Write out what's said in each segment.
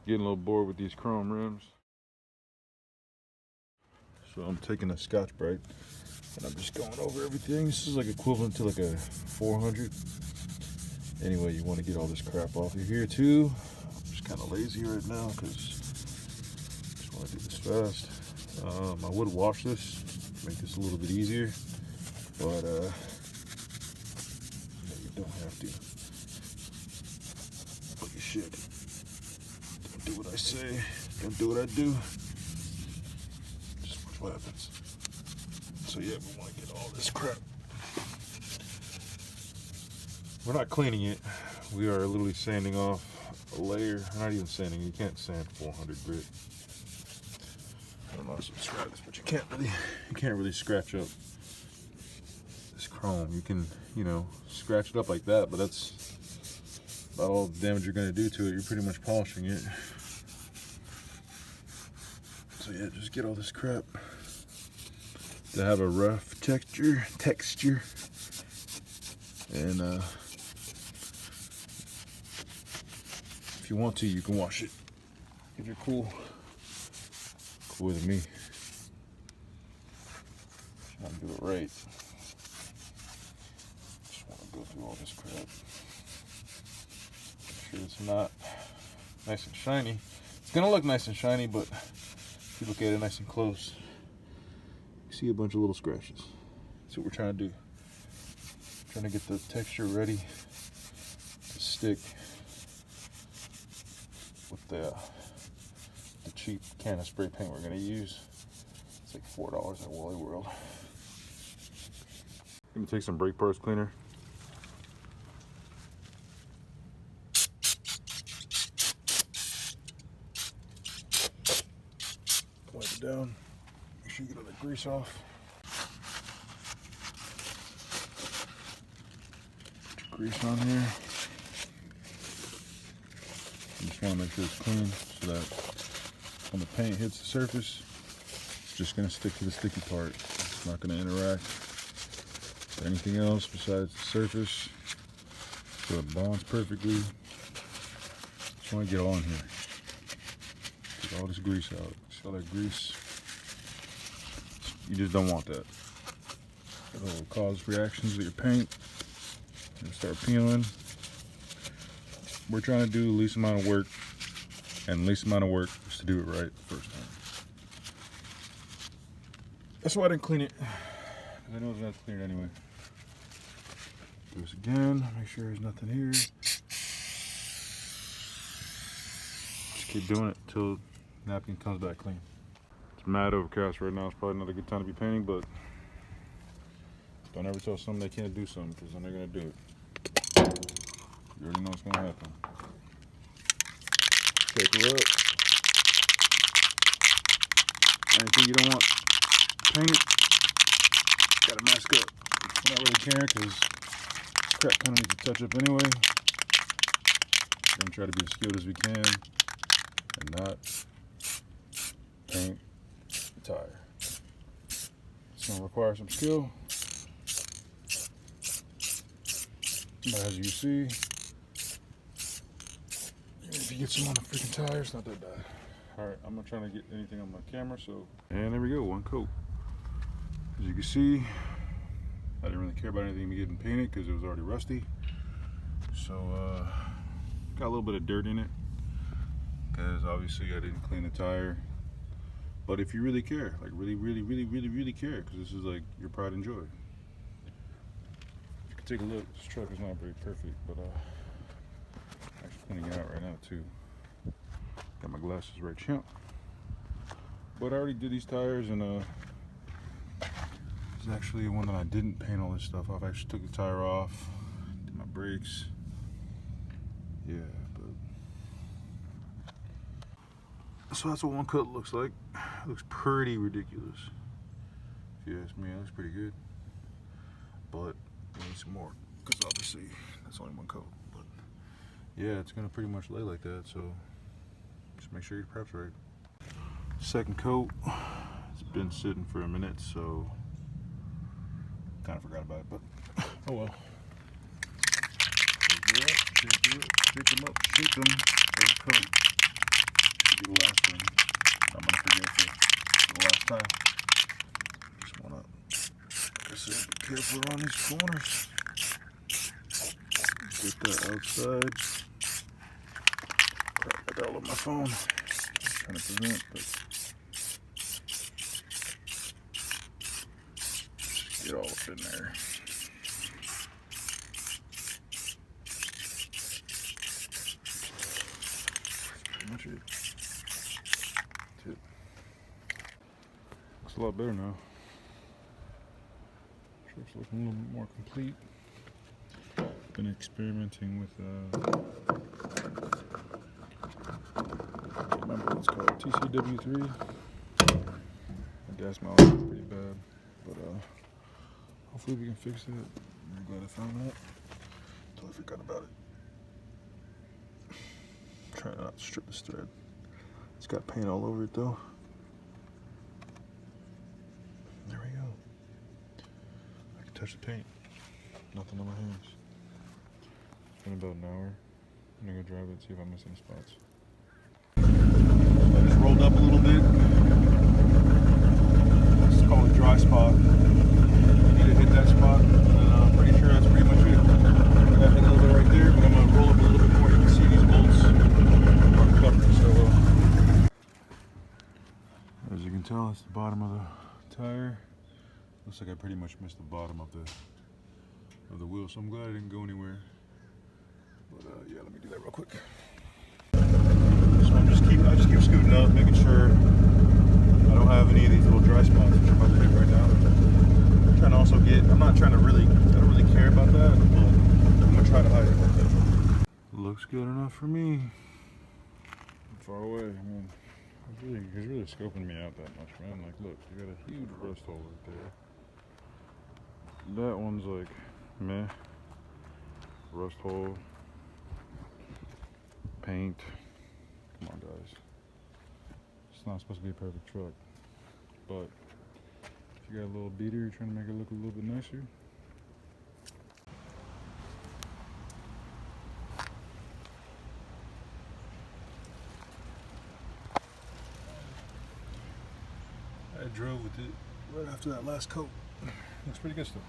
Getting a little bored with these chrome rims. So I'm taking a Scotch-Brite and I'm just going over everything. This is like equivalent to like a 400. Anyway, you want to get all this crap off of here too. I'm just kind of lazy right now because I just want to do this fast. I would wash this, make this a little bit easier, but you don't have to. But you should. Don't do what I say, don't do what I do. Just watch what happens. So yeah, we want to get all this crap. We're not cleaning it. We are literally sanding off a layer. Not even sanding. You can't sand 400 grit. I don't know how to describe this, but you can't really scratch up this chrome. You can, scratch it up like that, but that's about all the damage you're going to do to it. You're pretty much polishing it. So yeah, just get all this crap to have a rough texture, and if you want to, you can wash it if you're cool with me. Just want to do it right. Just want to go through all this crap. Make sure it's not nice and shiny. It's gonna look nice and shiny, but if you look at it nice and close, you see a bunch of little scratches. That's what we're trying to do. Trying to get the texture ready to stick with the cheap can of spray paint we're going to use. It's like $4 at Wally World. I'm going to take some brake parts cleaner. Wipe it down. Make sure you get all that grease off. Grease on here. You just want to make sure it's clean so that when the paint hits the surface, it's just going to stick to the sticky part. It's not going to interact with anything else besides the surface, so it bonds perfectly. Just want to get on here. Get all this grease out. See all that grease? You just don't want that. It will cause reactions with your paint. And start peeling. We're trying to do the least amount of work, and the least amount of work is to do it right the first time. That's why I didn't clean it, because I know I was going to have to clean it anyway. Do this again, make sure there's nothing here. Just keep doing it until the napkin comes back clean. It's mad overcast right now. It's probably not a good time to be painting, but don't ever tell someone they can't do something, because then they're going to do it. You already know what's going to happen. Take her up. Anything you don't want painted, gotta mask up. I'm not really caring, because crap kind of needs to touch up anyway. We're going to try to be as skilled as we can and not paint the tire. It's going to require some skill. But as you see, if you get some on the freaking tire, it's not that bad. Alright, I'm not trying to get anything on my camera, so. And there we go, one coat. As you can see, I didn't really care about anything getting painted because it was already rusty. So, got a little bit of dirt in it because obviously I didn't clean the tire. But if you really care, like really care, because this is like your pride and joy. Take a look. This truck is not very perfect, but actually cleaning it out right now too. Got my glasses right, champ. But I already did these tires, and there's actually one that I didn't paint all this stuff off. I actually took the tire off, did my brakes. Yeah, but so that's what one cut looks like. It looks pretty ridiculous. If you ask me, it looks pretty good. But we need some more, because obviously that's only one coat. But yeah, it's gonna pretty much lay like that, so just make sure your prep's right. Second coat, it's been sitting for a minute, so kind of forgot about it, but oh well. Shake them up, shake them. First coat. time. Just wanna, like I said, be careful around these corners. Get that outside. Crap, I got all of my phone. I'm trying to prevent, but just get all up in there. That's it. Looks a lot better now. Truck's looking a little bit more complete. Been experimenting with I can't remember what it's called, TCW3. The gas mileage is pretty bad, but hopefully we can fix it. I'm glad I found that. Totally forgot about it. Trying not to strip this thread. It's got paint all over it though. There we go. I can touch the paint. Nothing on my hands. It's been about an hour. I'm gonna go drive it, see if I miss any spots. I just rolled up a little bit. It's called a dry spot. You need to hit that spot, and I'm pretty sure that's pretty much it. I got hit a little bit right there, but I'm gonna roll up a little bit more. You can see these bolts are covered so well. As you can tell, it's the bottom of the tire. Looks like I pretty much missed the bottom of the wheel, so I'm glad I didn't go anywhere. But yeah, let me do that real quick. So I just keep scooting up, making sure I don't have any of these little dry spots, which I'm about to do right now. I'm trying to also get, I don't really care about that, but I'm gonna try to hide it. Looks good enough for me. I'm far away, I mean, he's really scoping me out that much, man. Like, look, you got a huge rust hole right there. That one's like, meh. Rust hole. Paint. Come on, guys. It's not supposed to be a perfect truck, but if you got a little beater, you're trying to make it look a little bit nicer. I drove with it right after that last coat. Looks pretty good still.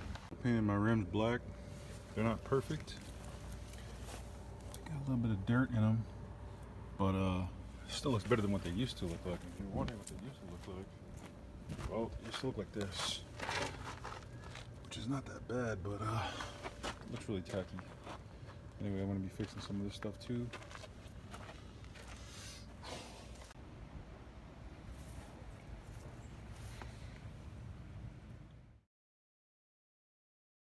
Painted my rims black. They're not perfect. Got a little bit of dirt in them, but still looks better than what they used to look like. If you're wondering what they used to look like, well, they used to look like this, which is not that bad, but looks really tacky. Anyway, I'm gonna be fixing some of this stuff too.